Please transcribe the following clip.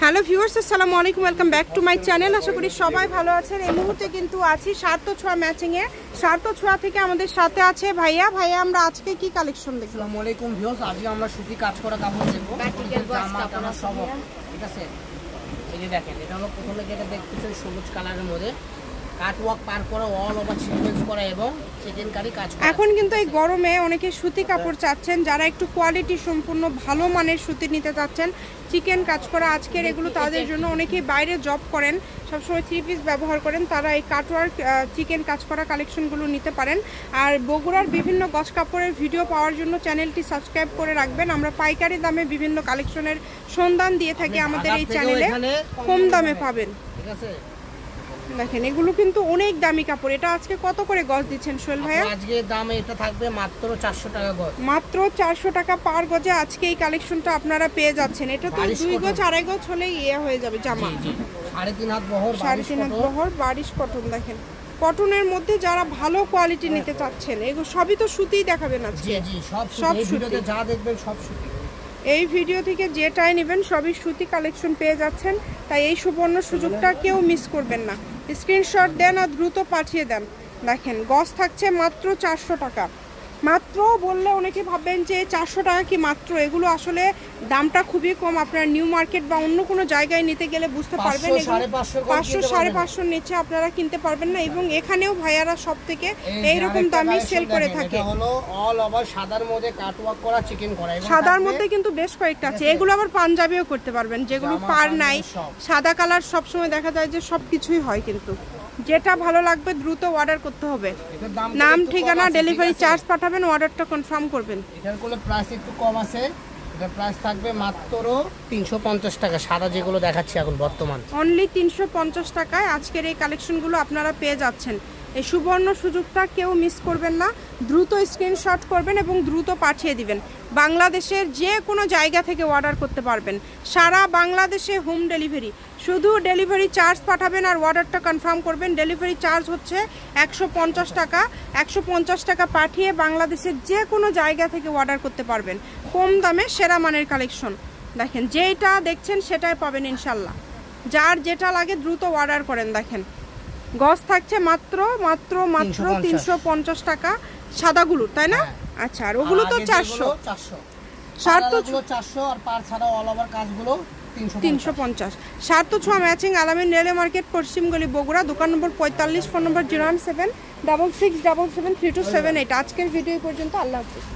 Hello viewers, আসসালামু আলাইকুম, welcome back to my channel. আশা করি সবাই ভালো আছেন। এই মুহূর্তে কিন্তু আছি সার্থ ছোঁয়া ম্যাচিং এ। সার্থ ছোঁয়া থেকে আমাদের সাথে আছে ভাইয়া। আমরা আজকে কি কালেকশন দেখব? আসসালামু আলাইকুম ভিউয়ার্স, আজকে আমরা সুতি কাজ করা কাপড় দেখব। জামা কাপড় সব, ঠিক আছে। এই যে দেখেন, এটা হলো প্রথমে যেটা দেখতেছেন সবুজ কালারের মধ্যে কাটওয়ার্ক পার করা, অল ওভার সিকোয়েন্স করা এবং চিকেন কারি কাজ করা। এখন কিন্তু এই গরমে অনেকে সুতি কাপড় চাচ্ছেন, যারা একটু কোয়ালিটি সম্পূর্ণ ভালো মানের সুতি নিতে চাচ্ছেন, চিকেন কাজ করা আজকের এগুলো তাদের জন্য। অনেকেই বাইরে জব করেন, সবসময় 3 পিস ব্যবহার করেন, তারা এই কাটওয়ার্ক চিকেন কাজ করা কালেকশনগুলো নিতে পারেন। আর বগুড়ার বিভিন্ন গজ কাপড়ের ভিডিও পাওয়ার জন্য চ্যানেলটি সাবস্ক্রাইব করে রাখবেন। আমরা পাইকারি দামে বিভিন্ন কালেকশনের সন্ধান দিয়ে থাকি আমাদের এই চ্যানেলে, কম দামে পাবেন, ঠিক আছে। দেখেন এগুলো কিন্তু অনেক দামি কাপড়। এটা আজকে কত করে গজ দিচ্ছেন সোহেল ভাইয়া? আজকে দাম এটা থাকবে মাত্র 400 টাকা গজ, মাত্র 400 টাকা পার গজে আজকে এই কালেকশনটা আপনারা পেয়ে যাচ্ছেন। এটা তো 2 গজ 2.5 গজ হলেই হয়ে যাবে জামা। 3.5 হাত বহর, 3.5 হাত বহর, বারিশ কটন। দেখেন কটনের মধ্যে যারা ভালো কোয়ালিটি নিতে চাচ্ছেন, এগুলো সবই তো সুতিই দেখাবেন আজকে। জি সব ভিডিওতে যা দেখবেন সব সুতি। এই ভিডিও থেকে যেটাই নেবেন সবই সুতি কালেকশন পেয়ে যাচ্ছেন। তাই এই সুবর্ণ সুযোগটা কেউ মিস করবেন না। স্ক্রিনশট দেন আর দ্রুত পাঠিয়ে দেন। দেখেন গজ থাকছে মাত্র 400 টাকা। মাত্র বললে অনেকে ভাববেন যে 400 টাকা কি মাত্র, এগুলো আসলে দামটা খুবই কম। আপনারা নিউ মার্কেট বা অন্য কোনো জায়গায় নিতে গেলে বুঝতে পারবেন 500-550 নিচে আপনারা কিনতে পারবেন না। এবং এখানেও ভাইয়ারা সব থেকে এইরকম দামে সেল করে থাকে। এটা হলো অল ওভার সাদার মধ্যে কাটওয়ার্ক করা চিকেন করা, সাদার মধ্যে কিন্তু বেশ কয়েকটা আছে। এগুলো আবার পাঞ্জাবিও করতে পারবেন, যেগুলো পার নাই। সাদা কালার সবসময় দেখা যায় যে সব কিছুই হয়, কিন্তু যেটা ভালো লাগবে দ্রুত অর্ডার করতে হবে। নাম, ঠিকানা, ডেলিভারি চার্জ পাঠাবেন, অর্ডারটা কনফার্ম করবেন। এটার কোলে প্রাইস একটু কম আছে, এটা প্রাইস থাকবে মাত্র 350 টাকা। সাদা যেগুলো দেখাচ্ছি এখন বর্তমান অনলি 350 টাকায় আজকের এই কালেকশনগুলো আপনারা পেয়ে যাচ্ছেন। এই সুবর্ণ সুযোগটা কেউ মিস করবেন না। দ্রুত স্ক্রিনশট করবেন এবং দ্রুত পাঠিয়ে দিবেন। বাংলাদেশের যে কোনো জায়গা থেকে অর্ডার করতে পারবেন, সারা বাংলাদেশে হোম ডেলিভারি। শুধু ডেলিভারি চার্জ পাঠাবেন আর অর্ডারটা কনফার্ম করবেন। ডেলিভারি চার্জ হচ্ছে 150 টাকা। 150 টাকা পাঠিয়ে বাংলাদেশের যে কোনো জায়গা থেকে অর্ডার করতে পারবেন। কম দামে সেরা মানের কালেকশন। দেখেন যেটা দেখছেন সেটাই পাবেন ইনশাল্লাহ। যার যেটা লাগে দ্রুত অর্ডার করেন। দেখেন গজ থাকছে মাত্র 350 টাকা সাদাগুলো, তাই না? আচ্ছা, আর ওগুলো তো 400। সার্থ 400 আর পার ছাড়া অল ওভার কাজগুলো 350। সার্থ ছোঁয়া ম্যাচিং, আলামিন রেলওয়ে মার্কেট, পশ্চিম গলি, বগুড়া। দোকান নম্বর 45, ফোন নম্বর 01766773278। আজকের ভিডিও পর্যন্ত। আল্লাহ হাফেজ।